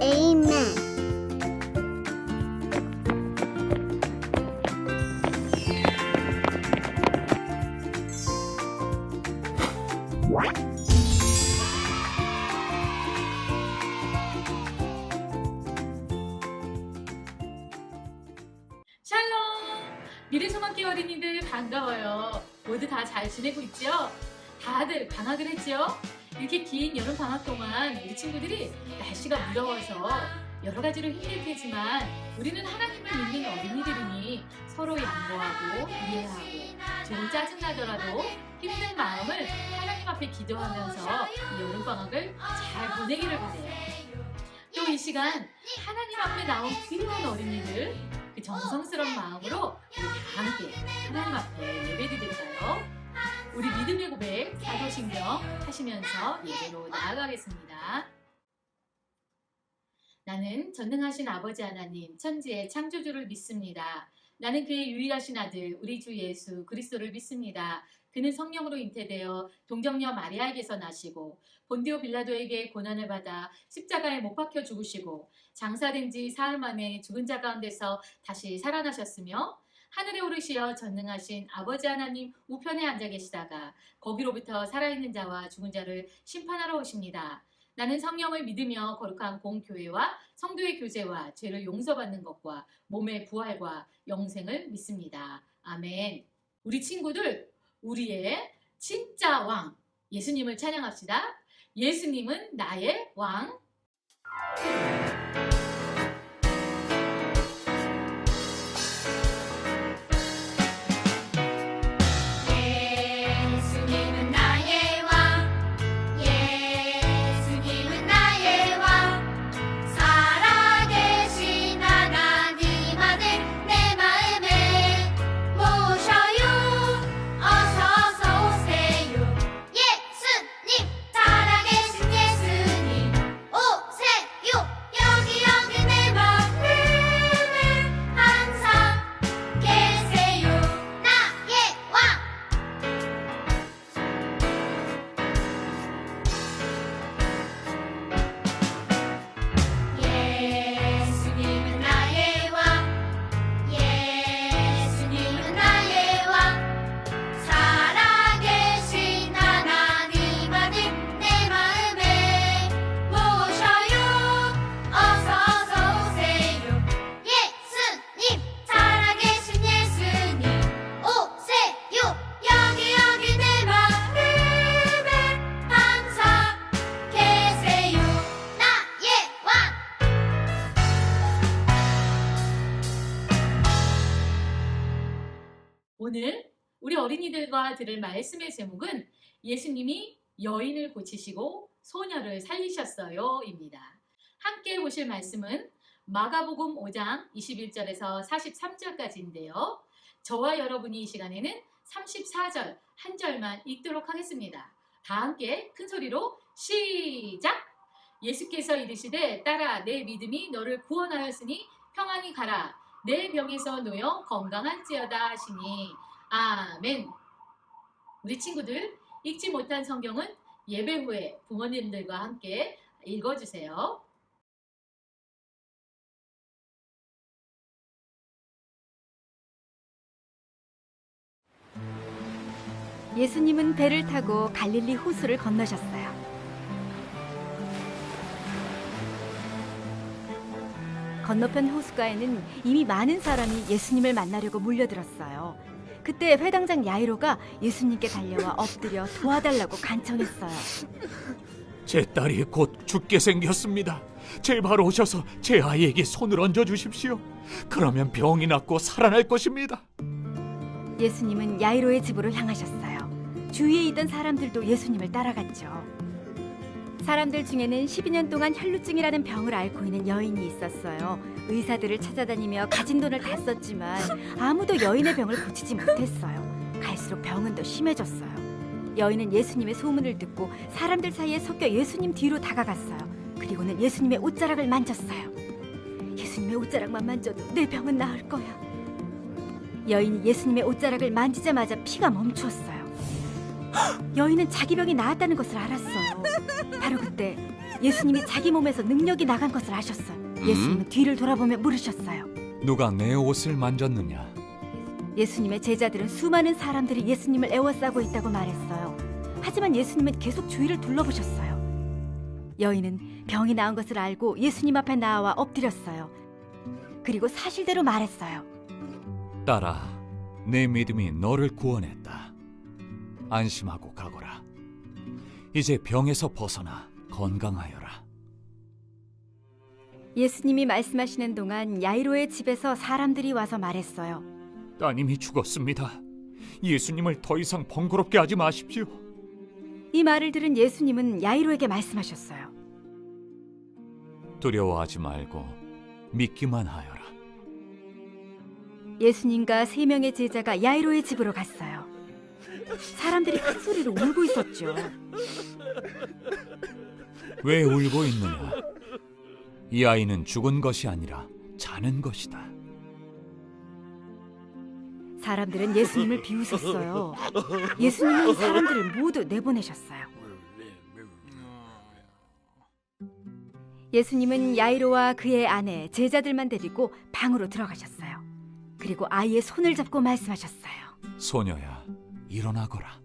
Amen. 샬롬! 미래소망교 어린이들 반가워요. 모두 다 잘 지내고 있죠? 다들 방학을 했죠? 이렇게 긴 여름 방학 동안 우리 친구들이 날씨가 무더워서 여러 가지로 힘들겠지만 우리는 하나님을 믿는 어린이들이니 서로 양보하고 이해하고 좀 짜증나더라도 힘든 마음을 하나님 앞에 기도하면서 이 여름 방학을 잘 보내기를 바래요. 또 이 시간 하나님 앞에 나온 귀한 어린이들 그 정성스러운 마음으로 우리 다 함께 하나님 앞에 예배드릴까요? 우리 믿음의 고백 사도신경 하시면서 예배로 나아가겠습니다. 나는 전능하신 아버지 하나님 천지의 창조주를 믿습니다. 나는 그의 유일하신 아들 우리 주 예수 그리스도를 믿습니다. 그는 성령으로 잉태되어 동정녀 마리아에게서 나시고 본디오 빌라도에게 고난을 받아 십자가에 못 박혀 죽으시고 장사된 지 사흘 만에 죽은 자 가운데서 다시 살아나셨으며 하늘에 오르시어 전능하신 아버지 하나님 우편에 앉아 계시다가 거기로부터 살아있는 자와 죽은 자를 심판하러 오십니다. 나는 성령을 믿으며 거룩한 공교회와 성도의 교제와 죄를 용서받는 것과 몸의 부활과 영생을 믿습니다. 아멘. 우리 친구들, 우리의 진짜 왕 예수님을 찬양합시다. 예수님은 나의 왕. 예수님은 나의 왕, 예수님은 나의 왕, 살아계신 하나님 아들 내 마음에 모셔요. 어서 오세요. 예수님, 살아계신 예수님 오세요. 여기 내 마음에 항상 계세요. 나의 왕. 예수님은 나의 왕, 예수님은 나의 왕, 살아계신 하나님 아들 내 마음에 모셔요. 어서 오세요. 예수님, 살아계신 예수님 오세요. 여기 내 마음에 항상 계세요. 나의 왕. 오늘 우리 어린이들과 들을 말씀의 제목은 예수님이 여인을 고치시고 소녀를 살리셨어요 입니다. 함께 보실 말씀은 마가복음 5장 21절에서 43절까지인데요. 저와 여러분이 이 시간에는 34절 한 절만 읽도록 하겠습니다. 다 함께 큰 소리로 시작! 예수께서 이르시되 딸아 내 믿음이 너를 구원하였으니 평안히 가라. 내 병에서 놓여 건강한지어다 하시니 아멘. 우리 친구들 읽지 못한 성경은 예배 후에 부모님들과 함께 읽어주세요. 예수님은 배를 타고 갈릴리 호수를 건너셨어요. 건너편 호숫가에는 이미 많은 사람이 예수님을 만나려고 몰려들었어요. 그때 회당장 야이로가 예수님께 달려와 엎드려 도와달라고 간청했어요. 제 딸이 곧 죽게 생겼습니다. 제발 오셔서 제 아이에게 손을 얹어 주십시오. 그러면 병이 낫고 살아날 것입니다. 예수님은 야이로의 집으로 향하셨어요. 주위에 있던 사람들도 예수님을 따라갔죠. 사람들 중에는 12년 동안 혈루증이라는 병을 앓고 있는 여인이 있었어요. 의사들을 찾아다니며 가진 돈을 다 썼지만 아무도 여인의 병을 고치지 못했어요. 갈수록 병은 더 심해졌어요. 여인은 예수님의 소문을 듣고 사람들 사이에 섞여 예수님 뒤로 다가갔어요. 그리고는 예수님의 옷자락을 만졌어요. 예수님의 옷자락만 만져도 내 병은 나을 거야. 여인이 예수님의 옷자락을 만지자마자 피가 멈추었어요. 여인은 자기 병이 나았다는 것을 알았어요. 바로 그때 예수님이 자기 몸에서 능력이 나간 것을 아셨어요. 예수님은 뒤를 돌아보며 물으셨어요. 누가 내 옷을 만졌느냐? 예수님의 제자들은 수많은 사람들이 예수님을 애워싸고 있다고 말했어요. 하지만 예수님은 계속 주위를 둘러보셨어요. 여인은 병이 나은 것을 알고 예수님 앞에 나와 엎드렸어요. 그리고 사실대로 말했어요. 딸아, 내 믿음이 너를 구원했다. 안심하고 가거라. 이제 병에서 벗어나 건강하여라. 예수님이 말씀하시는 동안 야이로의 집에서 사람들이 와서 말했어요. 따님이 죽었습니다. 예수님을 더 이상 번거롭게 하지 마십시오. 이 말을 들은 예수님은 야이로에게 말씀하셨어요. 두려워하지 말고 믿기만 하여라. 예수님과 3명의 제자가 야이로의 집으로 갔어요. 사람들이 큰 소리로 울고 있었죠. 왜 울고 있느냐? 이 아이는 죽은 것이 아니라 자는 것이다. 사람들은 예수님을 비웃었어요. 예수님은 사람들을 모두 내보내셨어요. 예수님은 야이로와 그의 아내, 제자들만 데리고 방으로 들어가셨어요. 그리고 아이의 손을 잡고 말씀하셨어요. 소녀야, 일어나거라.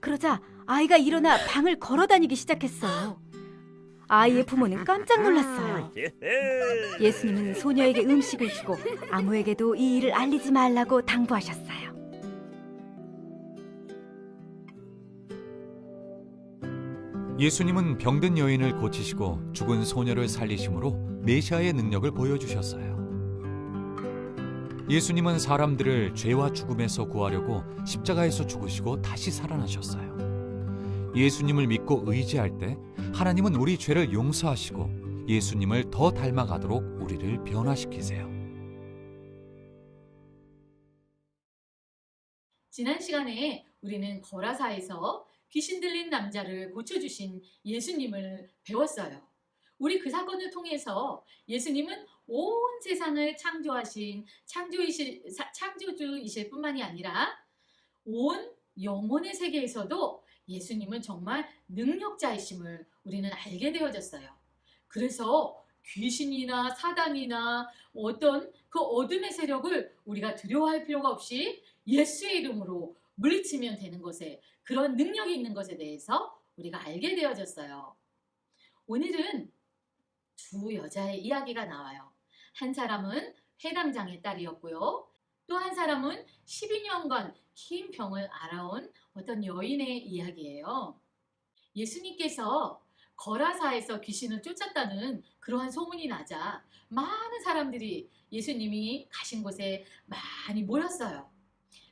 그러자 아이가 일어나 방을 걸어다니기 시작했어요. 아이의 부모는 깜짝 놀랐어요. 예수님은 소녀에게 음식을 주고 아무에게도 이 일을 알리지 말라고 당부하셨어요. 예수님은 병든 여인을 고치시고 죽은 소녀를 살리심으로 메시아의 능력을 보여주셨어요. 예수님은 사람들을 죄와 죽음에서 구하려고 십자가에서 죽으시고 다시 살아나셨어요. 예수님을 믿고 의지할 때 하나님은 우리 죄를 용서하시고 예수님을 더 닮아가도록 우리를 변화시키세요. 지난 시간에 우리는 거라사에서 귀신 들린 남자를 고쳐주신 예수님을 배웠어요. 우리 그 사건을 통해서 예수님은 온 세상을 창조하신 창조주이실 뿐만이 아니라 온 영혼의 세계에서도 예수님은 정말 능력자이심을 우리는 알게 되어졌어요. 그래서 귀신이나 사단이나 어떤 그 어둠의 세력을 우리가 두려워할 필요가 없이 예수의 이름으로 물리치면 되는 것에, 그런 능력이 있는 것에 대해서 우리가 알게 되어졌어요. 오늘은 두 여자의 이야기가 나와요. 한 사람은 회당장의 딸이었고요. 또 한 사람은 12년간 긴 병을 앓아온 어떤 여인의 이야기예요. 예수님께서 거라사에서 귀신을 쫓았다는 그러한 소문이 나자 많은 사람들이 예수님이 가신 곳에 많이 모였어요.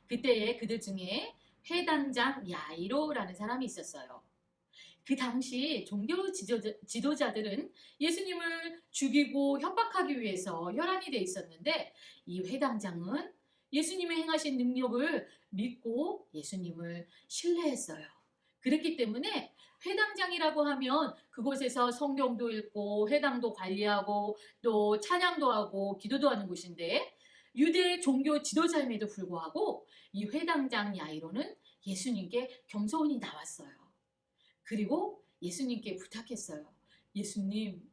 그때에 그들 중에 회당장 야이로라는 사람이 있었어요. 그 당시 종교 지도자들은 예수님을 죽이고 협박하기 위해서 혈안이 돼 있었는데, 이 회당장은 예수님의 행하신 능력을 믿고 예수님을 신뢰했어요. 그랬기 때문에 회당장이라고 하면 그곳에서 성경도 읽고 회당도 관리하고 또 찬양도 하고 기도도 하는 곳인데, 유대 종교 지도자임에도 불구하고 이 회당장 야이로는 예수님께 겸손히 나왔어요. 그리고 예수님께 부탁했어요. 예수님,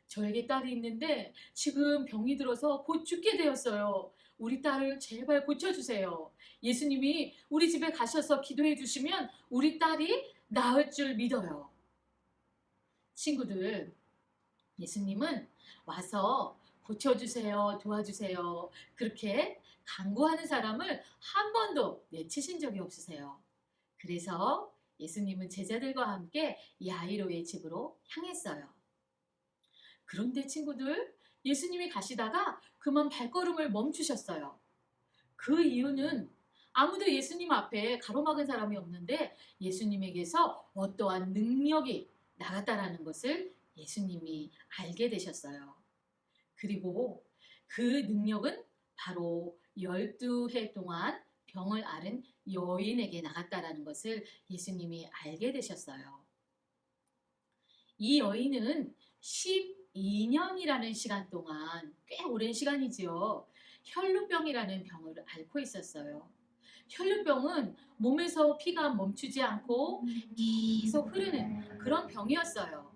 저에게 딸이 있는데 지금 병이 들어서 곧 죽게 되었어요. 우리 딸을 제발 고쳐주세요. 예수님이 우리 집에 가셔서 기도해 주시면 우리 딸이 나을 줄 믿어요. 친구들, 예수님은 와서 고쳐주세요, 도와주세요, 그렇게 간구하는 사람을 한 번도 내치신 적이 없으세요. 그래서 예수님은 제자들과 함께 야이로의 집으로 향했어요. 그런데 친구들, 예수님이 가시다가 그만 발걸음을 멈추셨어요. 그 이유는 아무도 예수님 앞에 가로막은 사람이 없는데 예수님에게서 어떠한 능력이 나갔다라는 것을 예수님이 알게 되셨어요. 그리고 그 능력은 바로 12해 동안 병을 앓은 여인에게 나갔다라는 것을 예수님이 알게 되셨어요. 이 여인은 12년이라는 시간 동안, 꽤 오랜 시간이지요. 혈루병이라는 병을 앓고 있었어요. 혈루병은 몸에서 피가 멈추지 않고 계속 흐르는 그런 병이었어요.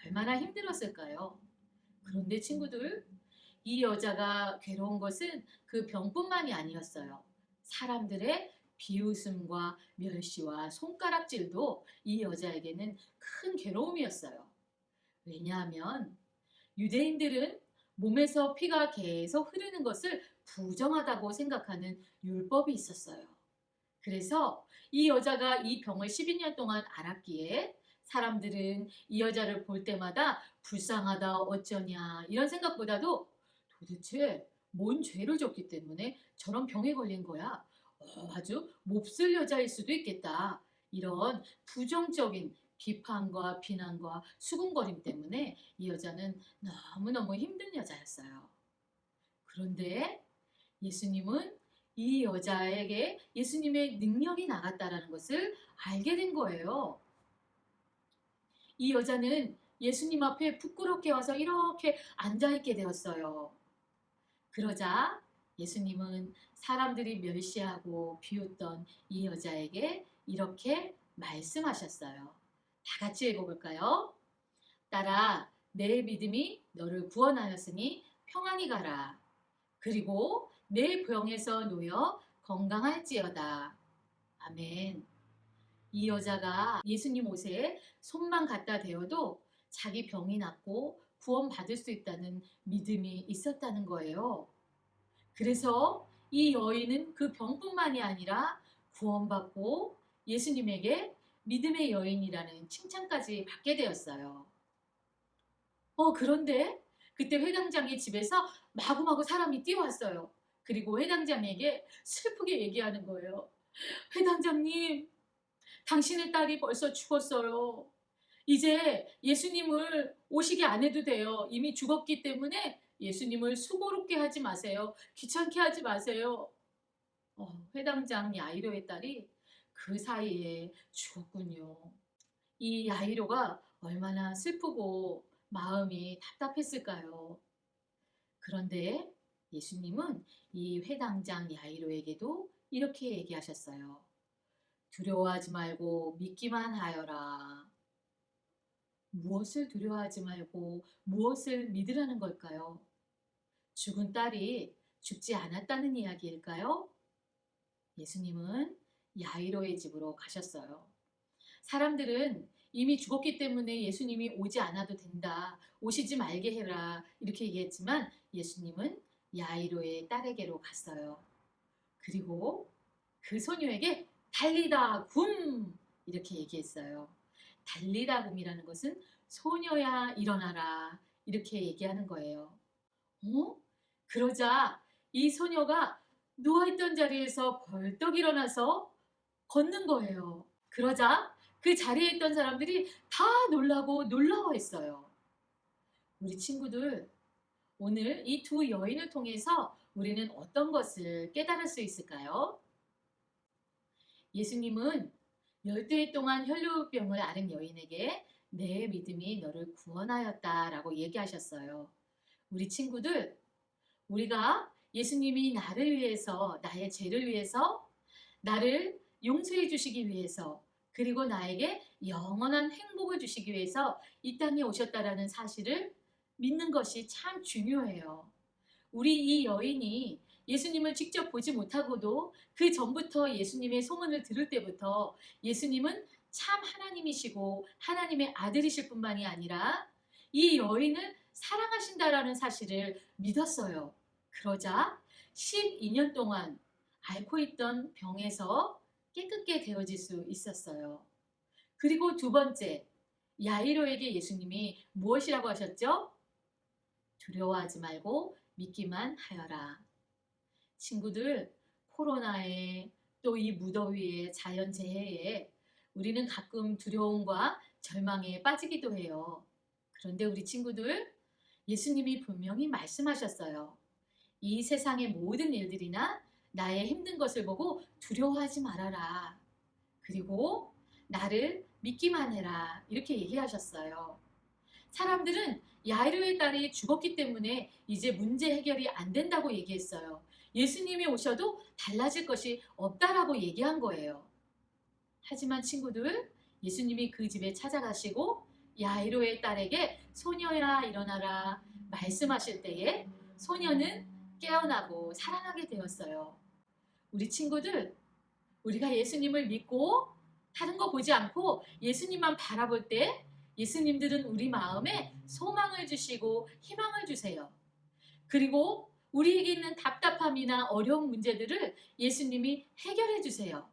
얼마나 힘들었을까요? 그런데 친구들, 이 여자가 괴로운 것은 그 병뿐만이 아니었어요. 사람들의 비웃음과 멸시와 손가락질도 이 여자에게는 큰 괴로움이었어요. 왜냐하면 유대인들은 몸에서 피가 계속 흐르는 것을 부정하다고 생각하는 율법이 있었어요. 그래서 이 여자가 이 병을 12년 동안 앓았기에 사람들은 이 여자를 볼 때마다 불쌍하다, 어쩌냐 이런 생각보다도 도대체 뭔 죄를 졌기 때문에 저런 병에 걸린 거야? 아주 몹쓸 여자일 수도 있겠다. 이런 부정적인 비판과 비난과 수군거림 때문에 이 여자는 너무너무 힘든 여자였어요. 그런데 예수님은 이 여자에게 예수님의 능력이 나갔다라는 것을 알게 된 거예요. 이 여자는 예수님 앞에 부끄럽게 와서 이렇게 앉아있게 되었어요. 그러자 예수님은 사람들이 멸시하고 비웃던 이 여자에게 이렇게 말씀하셨어요. 다 같이 읽어볼까요? 딸아, 내 믿음이 너를 구원하였으니 평안히 가라. 그리고 내 병에서 놓여 건강할지어다. 아멘. 이 여자가 예수님 옷에 손만 갖다 대어도 자기 병이 낫고 구원받을 수 있다는 믿음이 있었다는 거예요. 그래서 이 여인은 그 병뿐만이 아니라 구원받고 예수님에게 믿음의 여인이라는 칭찬까지 받게 되었어요. 그런데 그때 회당장의 집에서 마구마구 사람이 뛰어왔어요. 그리고 회당장에게 슬프게 얘기하는 거예요. 회당장님, 당신의 딸이 벌써 죽었어요. 이제 예수님을 오시게 안 해도 돼요. 이미 죽었기 때문에 예수님을 수고롭게 하지 마세요. 귀찮게 하지 마세요. 회당장 야이로의 딸이 그 사이에 죽었군요. 이 야이로가 얼마나 슬프고 마음이 답답했을까요? 그런데 예수님은 이 회당장 야이로에게도 이렇게 얘기하셨어요. 두려워하지 말고 믿기만 하여라. 무엇을 두려워하지 말고 무엇을 믿으라는 걸까요? 죽은 딸이 죽지 않았다는 이야기일까요? 예수님은 야이로의 집으로 가셨어요. 사람들은 이미 죽었기 때문에 예수님이 오지 않아도 된다. 오시지 말게 해라. 이렇게 얘기했지만 예수님은 야이로의 딸에게로 갔어요. 그리고 그 소녀에게 달리다 굼 이렇게 얘기했어요. 달리다 굼이라는 것은 소녀야 일어나라 이렇게 얘기하는 거예요. 그러자 이 소녀가 누워있던 자리에서 벌떡 일어나서 걷는 거예요. 그러자 그 자리에 있던 사람들이 다 놀라고 놀라워했어요. 우리 친구들, 오늘 이 두 여인을 통해서 우리는 어떤 것을 깨달을 수 있을까요? 예수님은 12해 동안 혈루병을 앓은 여인에게 내 믿음이 너를 구원하였다라고 얘기하셨어요. 우리 친구들, 우리가 예수님이 나를 위해서, 나의 죄를 위해서, 나를 용서해 주시기 위해서, 그리고 나에게 영원한 행복을 주시기 위해서 이 땅에 오셨다라는 사실을 믿는 것이 참 중요해요. 우리 이 여인이 예수님을 직접 보지 못하고도 그 전부터 예수님의 소문을 들을 때부터 예수님은 참 하나님이시고 하나님의 아들이실 뿐만이 아니라 이 여인을 사랑하신다라는 사실을 믿었어요. 그러자 12년 동안 앓고 있던 병에서 깨끗게 되어질 수 있었어요. 그리고 두 번째, 야이로에게 예수님이 무엇이라고 하셨죠? 두려워하지 말고 믿기만 하여라. 친구들, 코로나에 또 이 무더위에 자연재해에 우리는 가끔 두려움과 절망에 빠지기도 해요. 그런데 우리 친구들, 예수님이 분명히 말씀하셨어요. 이 세상의 모든 일들이나 나의 힘든 것을 보고 두려워하지 말아라. 그리고 나를 믿기만 해라. 이렇게 얘기하셨어요. 사람들은 야이로의 딸이 죽었기 때문에 이제 문제 해결이 안 된다고 얘기했어요. 예수님이 오셔도 달라질 것이 없다라고 얘기한 거예요. 하지만 친구들, 예수님이 그 집에 찾아가시고 야이로의 딸에게 소녀야 일어나라 말씀하실 때에 소녀는 깨어나고 살아나게 되었어요. 우리 친구들, 우리가 예수님을 믿고 다른 거 보지 않고 예수님만 바라볼 때 예수님들은 우리 마음에 소망을 주시고 희망을 주세요. 그리고 우리에게 있는 답답함이나 어려운 문제들을 예수님이 해결해 주세요.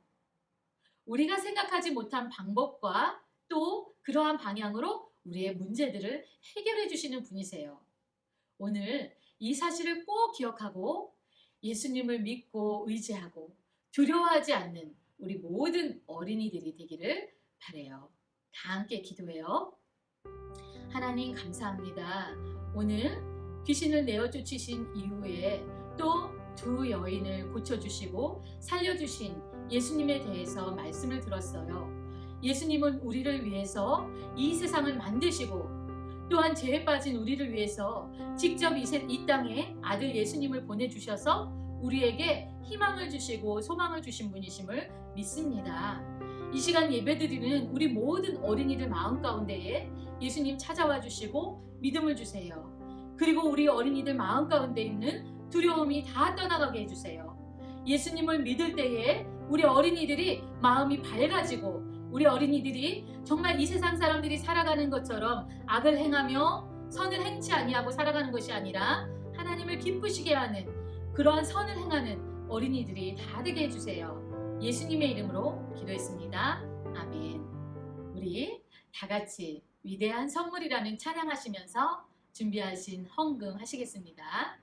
우리가 생각하지 못한 방법과 또 그러한 방향으로 우리의 문제들을 해결해 주시는 분이세요. 오늘 이 사실을 꼭 기억하고 예수님을 믿고 의지하고 두려워하지 않는 우리 모든 어린이들이 되기를 바라요. 다 함께 기도해요. 하나님 감사합니다. 오늘 귀신을 내어 쫓으신 이후에 또 두 여인을 고쳐주시고 살려주신 예수님에 대해서 말씀을 들었어요. 예수님은 우리를 위해서 이 세상을 만드시고 또한 죄에 빠진 우리를 위해서 직접 이 땅에 아들 예수님을 보내주셔서 우리에게 희망을 주시고 소망을 주신 분이심을 믿습니다. 이 시간 예배드리는 우리 모든 어린이들 마음 가운데에 예수님 찾아와 주시고 믿음을 주세요. 그리고 우리 어린이들 마음 가운데 있는 두려움이 다 떠나가게 해주세요. 예수님을 믿을 때에 우리 어린이들이 마음이 밝아지고 우리 어린이들이 정말 이 세상 사람들이 살아가는 것처럼 악을 행하며 선을 행치 아니하고 살아가는 것이 아니라 하나님을 기쁘시게 하는 그러한 선을 행하는 어린이들이 다 되게 해주세요. 예수님의 이름으로 기도했습니다. 아멘. 우리 다 같이 위대한 선물이라는 찬양하시면서 준비하신 헌금 하시겠습니다.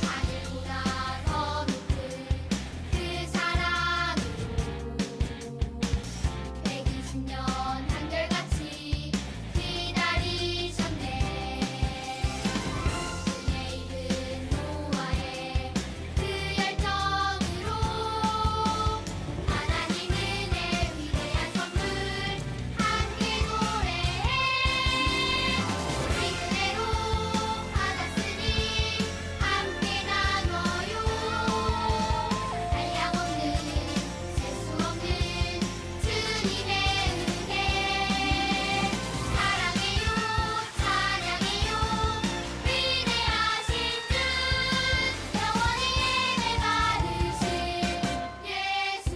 하늘보다 더 높은 그 사랑으로 120년 한결같이 기다리셨네. 그의 이른 노아의 그 열정으로 하나님 은혜 위대한 선물 함께 노래해. 우리 은혜로 받았으니 함께 나눠요. 한량없는 셀수 없는 주님의 은혜. 사랑해요 찬양해요 위대하신 주 영원히 예배 받으신 예수.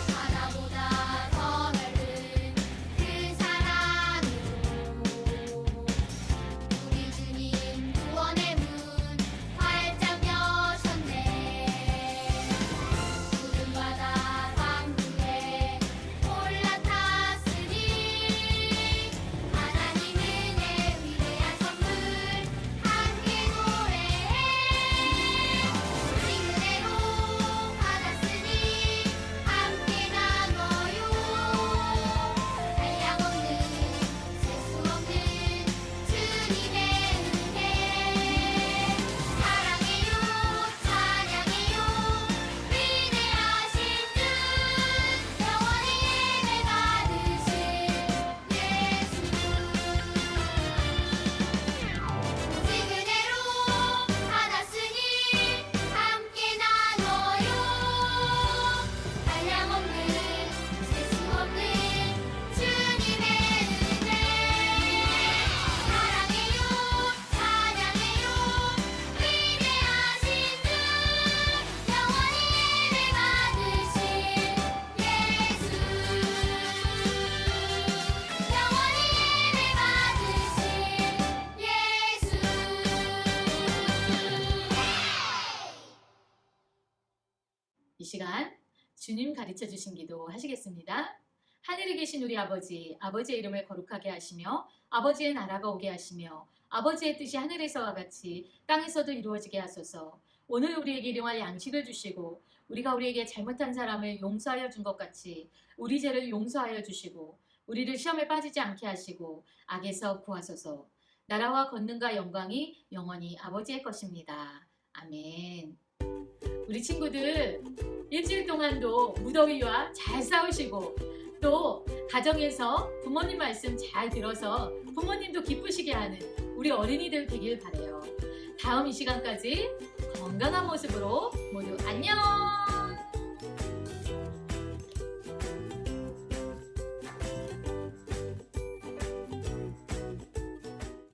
바다보다 더 넓은 그 사랑으로 우리 주님 구원의 문 활짝 여셨네. 푸른 바다 광주에 올라탔으니 하나님 은혜 위대한 선물 함께 노래해. 우리 은혜로 받았으니 함께 나눠요. 한량없는 셀수 없는 주님의 은혜. 사랑해요 찬양해요 위대하신 주 영원히 예배 받으신 예수. 오직 은혜로 받았으니 함께 나눠요. 한량없는 셀수 없는 주님의 은혜. 사랑해요 찬양해요 위대하신 주 영원히 예배 받으신 예수. 영원히 예배 받으신 예수. 이 시간 주님 가르쳐 주신 기도 하시겠습니다. 하늘에 계신 우리 아버지, 아버지의 이름을 거룩하게 하시며 아버지의 나라가 오게 하시며 아버지의 뜻이 하늘에서와 같이 땅에서도 이루어지게 하소서. 오늘 우리에게 일용할 양식을 주시고 우리가 우리에게 잘못한 사람을 용서하여 준 것 같이 우리 죄를 용서하여 주시고 우리를 시험에 빠지지 않게 하시고 악에서 구하소서. 나라와 권능과 영광이 영원히 아버지의 것입니다. 아멘. 우리 친구들 일주일 동안도 무더위와 잘 싸우시고 또 가정에서 부모님 말씀 잘 들어서 부모님도 기쁘시게 하는 우리 어린이들 되길 바래요. 다음 이 시간까지 건강한 모습으로 모두 안녕!